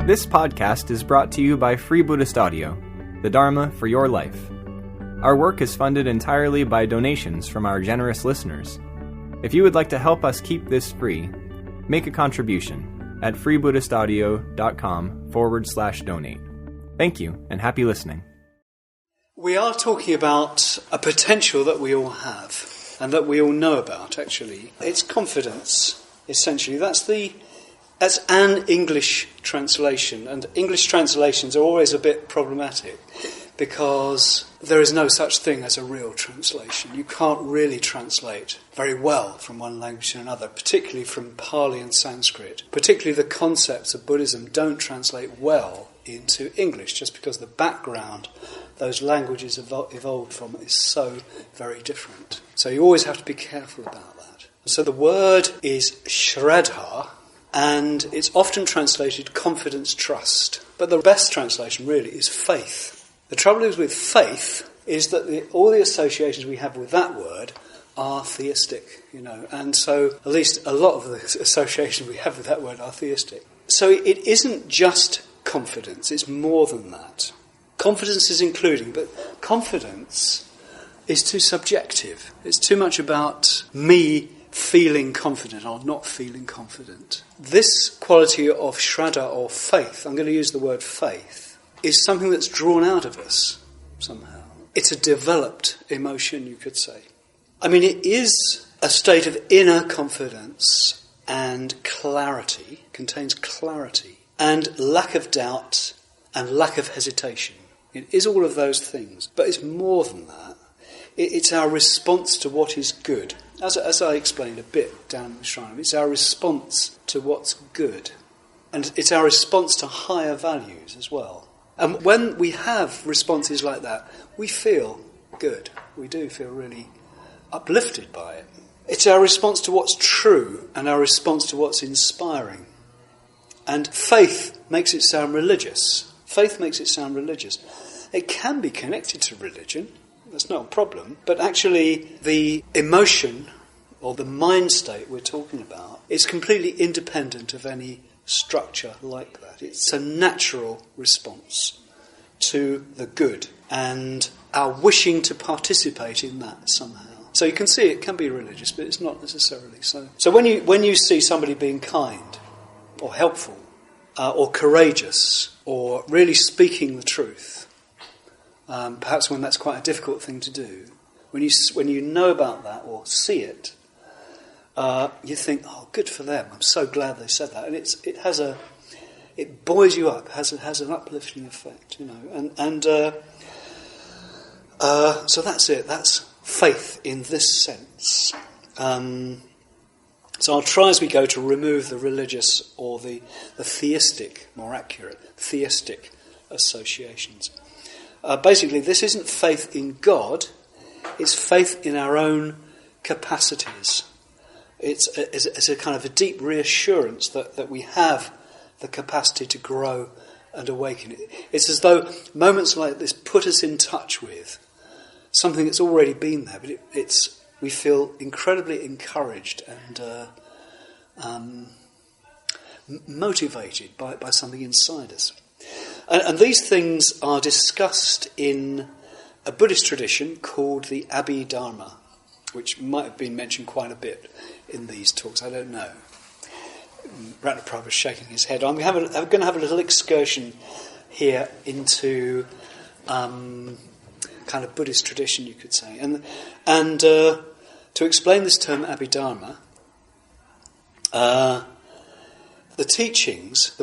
This podcast is brought to you by Free Buddhist Audio, the Dharma for your life. Our work is funded entirely by donations from our generous listeners. If you would like to help us keep this free, make a contribution at freebuddhistaudio.com/donate. Thank you, and happy listening. We are talking about a potential that we all have, and that we all know about, actually. It's confidence, essentially. That's an English translation, and English translations are always a bit problematic because there is no such thing as a real translation. You can't really translate very well from one language to another, particularly from Pali and Sanskrit. Particularly the concepts of Buddhism don't translate well into English, just because the background those languages evolved from is so very different. So you always have to be careful about that. So the word is Shraddha, and it's often translated confidence, trust. But the best translation really is faith. The trouble is with faith is that all the associations we have with that word are theistic, and so at least a lot of the associations we have with that word are theistic. So it isn't just confidence, it's more than that. Confidence is including, but confidence is too subjective. It's too much about me feeling confident or not feeling confident. This quality of Shraddha or faith, I'm going to use the word faith, is something that's drawn out of us somehow. It's a developed emotion, you could say. I mean, it is a state of inner confidence and clarity, contains clarity, and lack of doubt and lack of hesitation. It is all of those things, but it's more than that. It's our response to what is good. As I explained a bit down in the shrine, it's our response to what's good. And it's our response to higher values as well. And when we have responses like that, we feel good. We do feel really uplifted by it. It's our response to what's true and our response to what's inspiring. And faith makes it sound religious. Faith makes it sound religious. It can be connected to religion. That's not a problem. But actually, the emotion or the mind state we're talking about is completely independent of any structure like that. It's a natural response to the good and our wishing to participate in that somehow. So you can see it can be religious, but it's not necessarily so. So when you see somebody being kind or helpful or courageous or really speaking the truth, perhaps when that's quite a difficult thing to do, when you know about that or see it, you think, oh, good for them. I'm so glad they said that, and it buoys you up, has an uplifting effect, and so that's it. That's faith in this sense. So I'll try as we go to remove the religious or the theistic, more accurate, theistic associations. Basically, this isn't faith in God, it's faith in our own capacities. It's a kind of a deep reassurance that we have the capacity to grow and awaken. It's as though moments like this put us in touch with something that's already been there, but we feel incredibly encouraged and motivated by something inside us. And these things are discussed in a Buddhist tradition called the Abhidharma, which might have been mentioned quite a bit in these talks, I don't know. Ratnaprabhu is shaking his head. I'm going to have a little excursion here into kind of Buddhist tradition, you could say. And to explain this term Abhidharma, the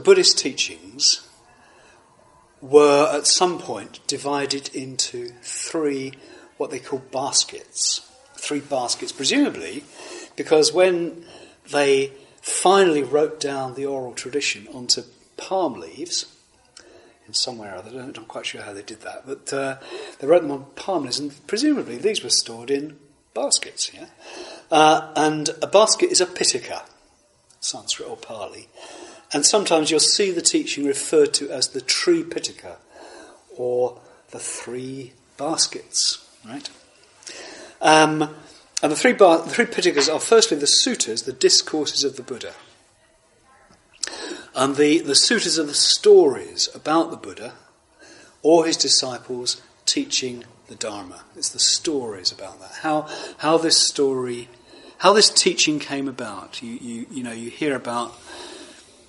Buddhist teachings, were at some point divided into three, what they call baskets. Three baskets, presumably, because when they finally wrote down the oral tradition onto palm leaves, in somewhere or other, I'm not quite sure how they did that, but they wrote them on palm leaves, and presumably these were stored in baskets, yeah? And a basket is a pitaka, Sanskrit or Pali. And sometimes you'll see the teaching referred to as the Tri Pitaka, or the three baskets, right? And the three Pitakas are firstly the suttas, the discourses of the Buddha. And the suttas are the stories about the Buddha or his disciples teaching the Dharma. It's the stories about that. How this teaching came about. You hear about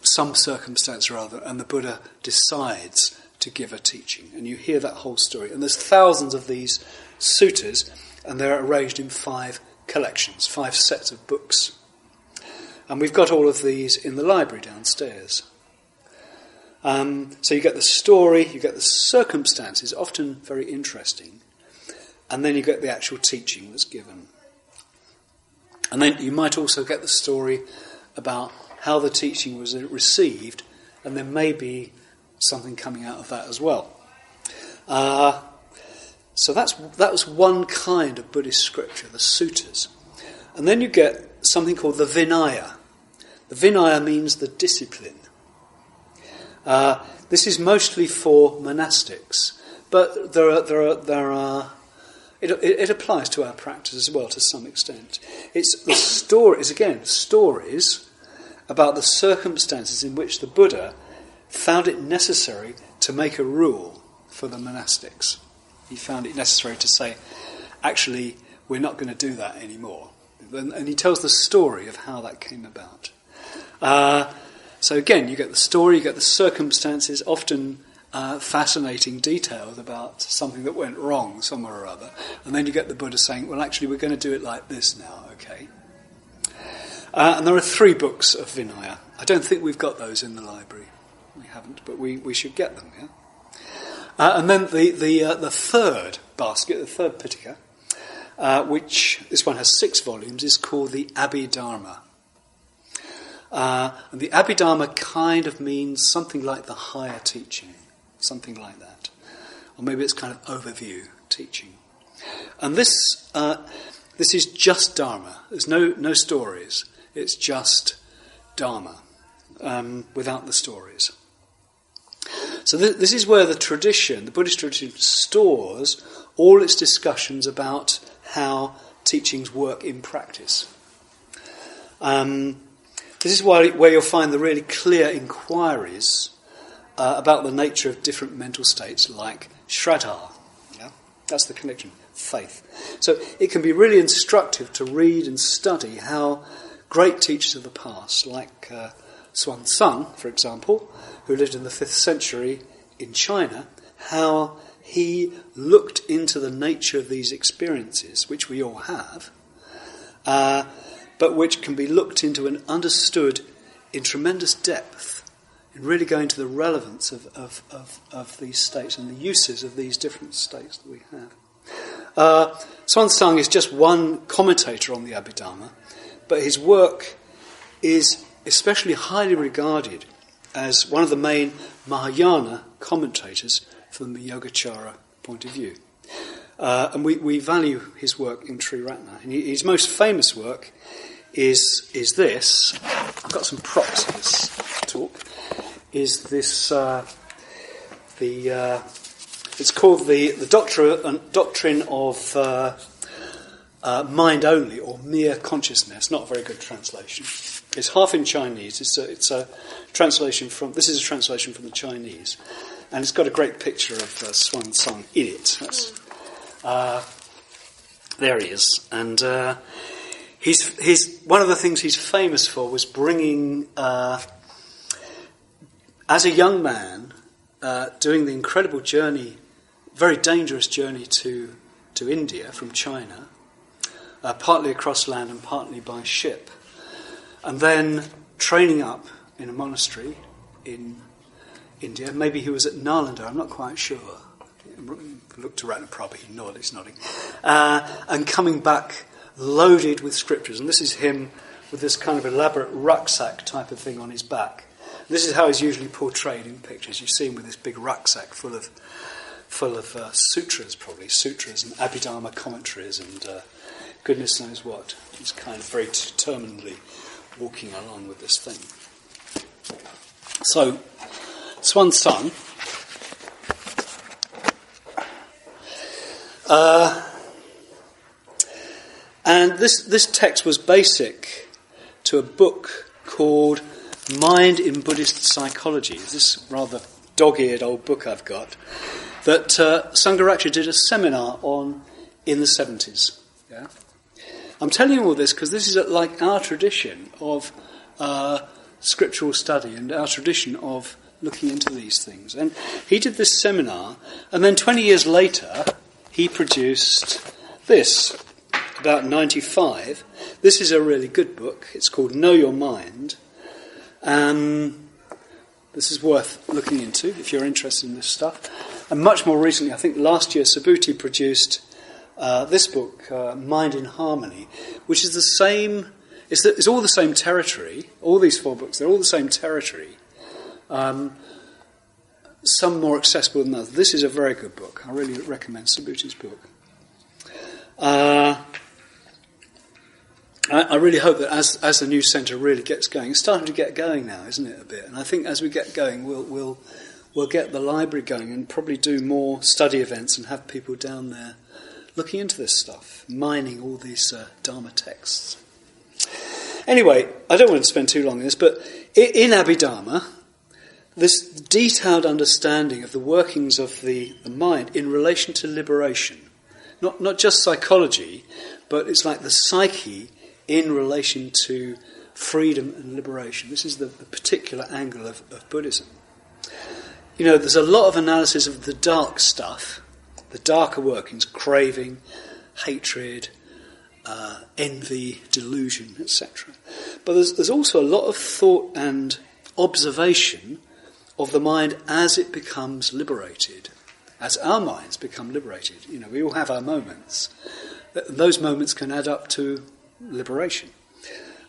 some circumstance or other, and the Buddha decides to give a teaching, and you hear that whole story. And there's thousands of these suttas, and they're arranged in 5 collections, 5 sets of books. And we've got all of these in the library downstairs. So you get the story, you get the circumstances, often very interesting, and then you get the actual teaching that's given. And then you might also get the story about how the teaching was received, and there may be something coming out of that as well. So that was one kind of Buddhist scripture, the suttas. And then you get something called the Vinaya. The Vinaya means the discipline. This is mostly for monastics, but it applies to our practice as well to some extent. It's the stories, again, stories about the circumstances in which the Buddha found it necessary to make a rule for the monastics. He found it necessary to say, actually, we're not going to do that anymore. And he tells the story of how that came about. So again, you get the story, you get the circumstances, often fascinating details about something that went wrong somewhere or other. And then you get the Buddha saying, well, actually, we're going to do it like this now, okay? And there are 3 books of Vinaya. I don't think we've got those in the library. We haven't, but we should get them, yeah? And then the third basket, the third Pitaka, which this one has 6 volumes, is called the Abhidharma. And the Abhidharma kind of means something like the higher teaching, something like that. Or maybe it's kind of overview teaching. And this is just Dharma. There's no stories. It's just Dharma, without the stories. So this is where the Buddhist tradition, stores all its discussions about how teachings work in practice. This is where you'll find the really clear inquiries about the nature of different mental states, like Shraddha. Yeah? That's the connection, faith. So it can be really instructive to read and study how great teachers of the past, like Xuanzang, for example, who lived in the 5th century in China, how he looked into the nature of these experiences, which we all have, but which can be looked into and understood in tremendous depth, and really going to the relevance of these states and the uses of these different states that we have. Xuanzang is just one commentator on the Abhidharma, but his work is especially highly regarded as one of the main Mahayana commentators from the Yogacara point of view. And we value his work in Triratna. And his most famous work is this. I've got some props for this talk. Is this it's called the Doctrine of Mind Only, or Mere Consciousness. Not a very good translation. It's half in Chinese. It's a translation from. This is a translation from the Chinese, and it's got a great picture of Xuanzang in it. There he is, and he's one of the things he's famous for was bringing, as a young man, doing the incredible journey, very dangerous journey to India from China, partly across land and partly by ship. And then training up in a monastery in India. Maybe he was at Nalanda, I'm not quite sure. Looked to Ratnaprabha, he's nodding. And coming back loaded with scriptures. And this is him with this kind of elaborate rucksack type of thing on his back. This is how he's usually portrayed in pictures. You see him with this big rucksack full of sutras, probably. Sutras and Abhidharma commentaries and goodness knows what. He's kind of very determinedly walking along with this thing. So, Xuanzang and this text was basic to a book called Mind in Buddhist Psychology, this rather dog-eared old book I've got, that Sangha did a seminar on in the 70s. Yeah? I'm telling you all this because this is like our tradition of scriptural study and our tradition of looking into these things. And he did this seminar, and then 20 years later, he produced this, about 95. This is a really good book. It's called Know Your Mind. This is worth looking into if you're interested in this stuff. And much more recently, I think last year, Subhuti produced this book, Mind in Harmony, which is the same. It's all the same territory. All these 4 books, they're all the same territory. Some more accessible than others. This is a very good book. I really recommend Subhuti's book. I really hope that as the new centre really gets going, it's starting to get going now, isn't it, a bit? And I think as we get going, we'll get the library going and probably do more study events and have people down there looking into this stuff, mining all these Dharma texts. Anyway, I don't want to spend too long on this, but in Abhidharma, this detailed understanding of the workings of the mind in relation to liberation, not just psychology, but it's like the psyche in relation to freedom and liberation. This is the particular angle of Buddhism. You know, there's a lot of analysis of the dark stuff, the darker workings, craving, hatred, envy, delusion, etc. But there's also a lot of thought and observation of the mind as it becomes liberated, as our minds become liberated. You know, we all have our moments. Those moments can add up to liberation.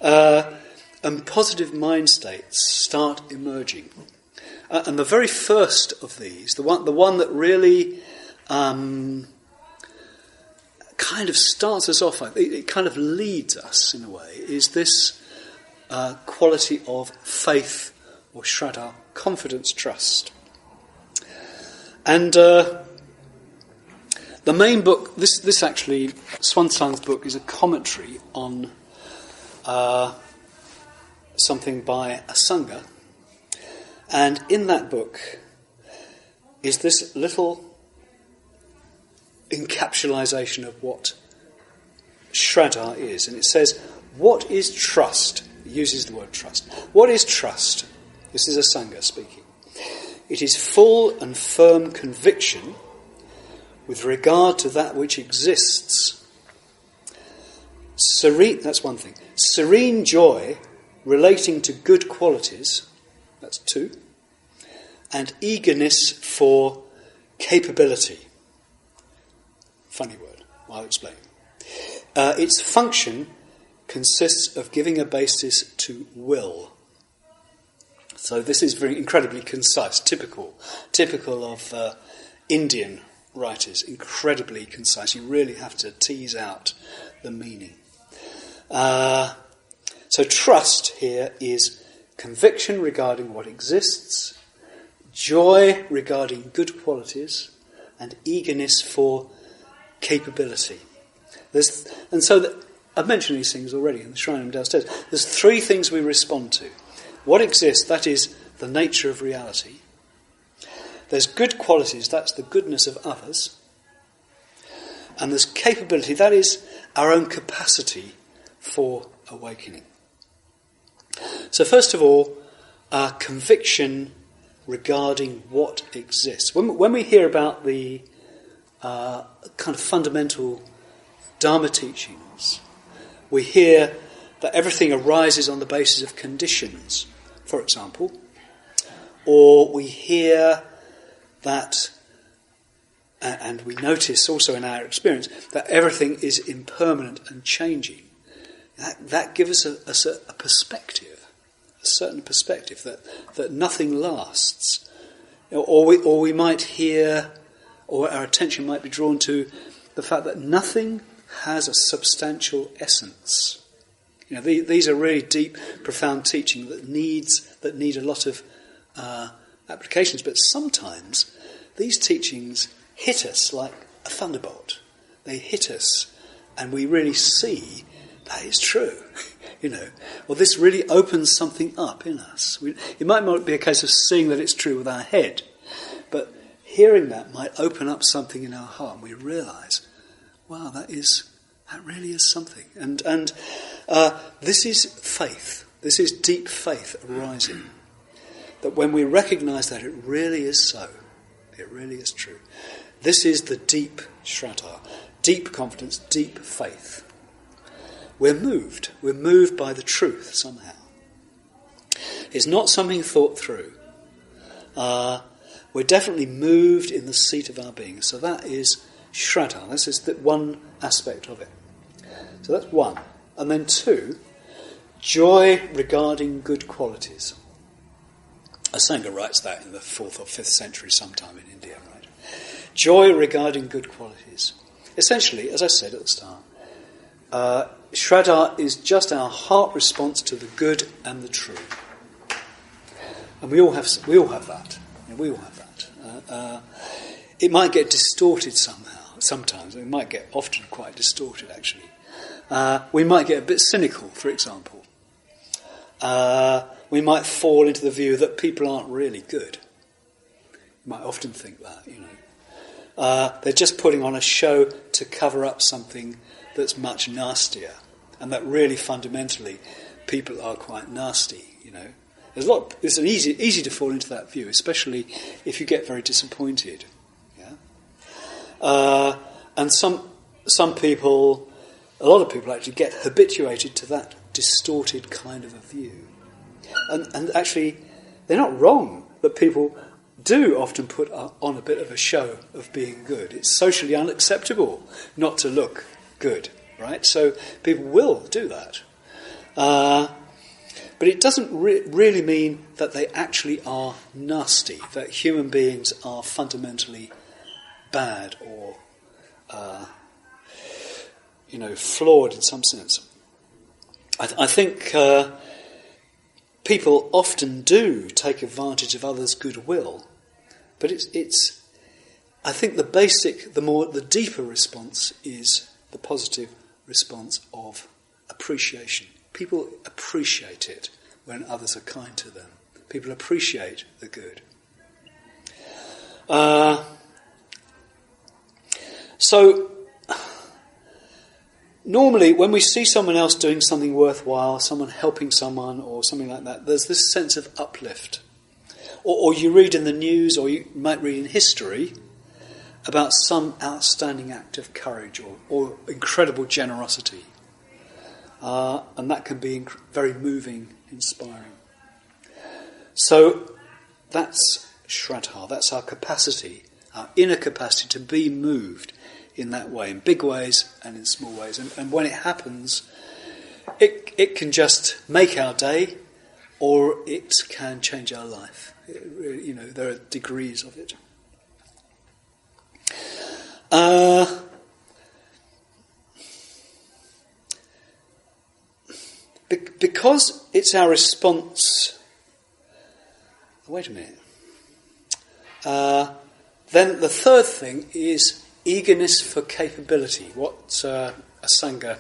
And positive mind states start emerging. And the very first of these, the one that really kind of starts us off, it kind of leads us in a way, is this quality of faith or Shraddha, confidence, trust. And the main book, this actually, Swansang's book, is a commentary on something by a Sangha. And in that book is this little encapsulation of what Shraddha is. And it says, what is trust? It uses the word trust. What is trust? This is a Sangha speaking. It is full and firm conviction with regard to that which exists. Serene, that's one thing. Serene joy relating to good qualities, that's 2. And eagerness for capability. Funny word, I'll explain. Its function consists of giving a basis to will. So this is very incredibly concise, typical of Indian writers, incredibly concise. You really have to tease out the meaning. So trust here is conviction regarding what exists, joy regarding good qualities, and eagerness for capability. I've mentioned these things already in the shrine room downstairs. There's 3 things we respond to. What exists, that is the nature of reality. There's good qualities, that's the goodness of others. And there's capability, that is our own capacity for awakening. So first of all, our conviction regarding what exists. When we hear about the kind of fundamental Dharma teachings, we hear that everything arises on the basis of conditions, for example, or we hear that, and we notice also in our experience, that everything is impermanent and changing. That gives us a perspective, a certain perspective that nothing lasts. Or we might hear, or our attention might be drawn to the fact that nothing has a substantial essence. You know, these are really deep, profound teaching that need a lot of applications. But sometimes these teachings hit us like a thunderbolt. They hit us, and we really see that is true. or this really opens something up in us. It might not be a case of seeing that it's true with our head, but hearing that might open up something in our heart, and we realise, wow, that really is something. And this is faith. This is deep faith arising. That when we recognise that it really is so, it really is true. This is the deep Shraddha, deep confidence, deep faith. We're moved. We're moved by the truth somehow. It's not something thought through. We're definitely moved in the seat of our being. So that is Shraddha. This is the one aspect of it. So that's one. And then two, joy regarding good qualities. A Sangha writes that in the 4th or 5th century sometime in India, right? Joy regarding good qualities. Essentially, as I said at the start, Shraddha is just our heart response to the good and the true. And we all have that. We all have that. It might get distorted somehow, sometimes. It might get often quite distorted, actually. We might get a bit cynical, for example. We might fall into the view that people aren't really good. You might often think that, they're just putting on a show to cover up something that's much nastier, and that really fundamentally people are quite nasty, It's easy to fall into that view, especially if you get very disappointed. Yeah? And some people, a lot of people actually get habituated to that distorted kind of a view. And actually, they're not wrong that people do often put on a bit of a show of being good. It's socially unacceptable not to look good, right? So people will do that. But it doesn't really mean that they actually are nasty, that human beings are fundamentally bad or, flawed in some sense. I think people often do take advantage of others' goodwill, but I think the deeper response is the positive response of appreciation. People appreciate it when others are kind to them. People appreciate the good. So, normally when we see someone else doing something worthwhile, someone helping someone or something like that, there's this sense of uplift. Or you read in the news, or you might read in history, about some outstanding act of courage or incredible generosity. And that can be very moving, inspiring. So that's Shraddha, that's our capacity, our inner capacity to be moved in that way, in big ways and in small ways. And when it happens, it can just make our day, or it can change our life. There are degrees of it. Because it's our response. Wait a minute. Then the third thing is eagerness for capability. What a Sangha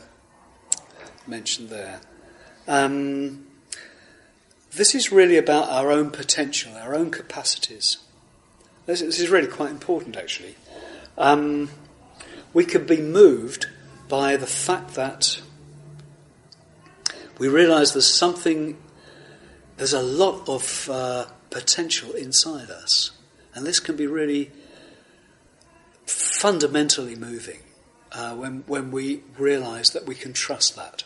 mentioned there. This is really about our own potential, our own capacities. This is really quite important, actually. We can be moved by the fact that we realise there's a lot of potential inside us. And this can be really fundamentally moving when we realise that we can trust that.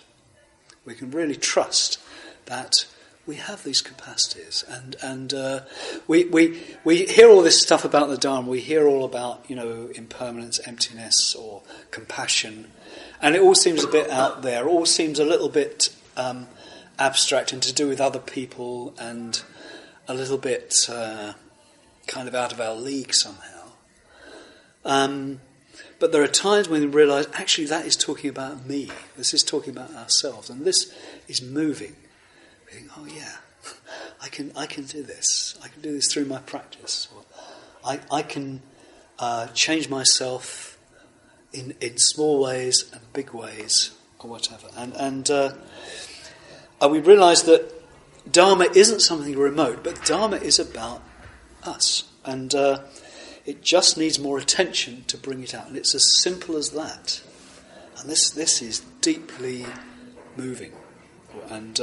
We can really trust that we have these capacities, and we hear all this stuff about the Dharma. We hear all about impermanence, emptiness, or compassion, and it all seems a bit out there. It all seems a little bit abstract and to do with other people, and a little bit kind of out of our league somehow. But there are times when we realise actually that is talking about me. This is talking about ourselves, and this is moving. We think, oh yeah, I can do this. I can do this through my practice. Or I can change myself in small ways and big ways, or whatever. And we realise that Dharma isn't something remote, but Dharma is about us. And it just needs more attention to bring it out. And it's as simple as that. And this is deeply moving. And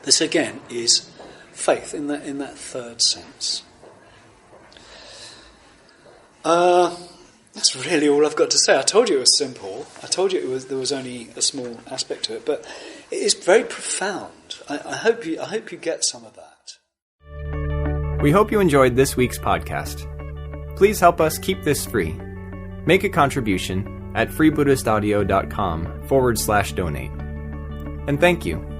this again is faith in that third sense. That's really all I've got to say. I told you it was simple. I told you there was only a small aspect to it, but it is very profound. I hope you get some of that. We hope you enjoyed this week's podcast. Please help us keep this free. Make a contribution at freebuddhistaudio.com/donate. And thank you.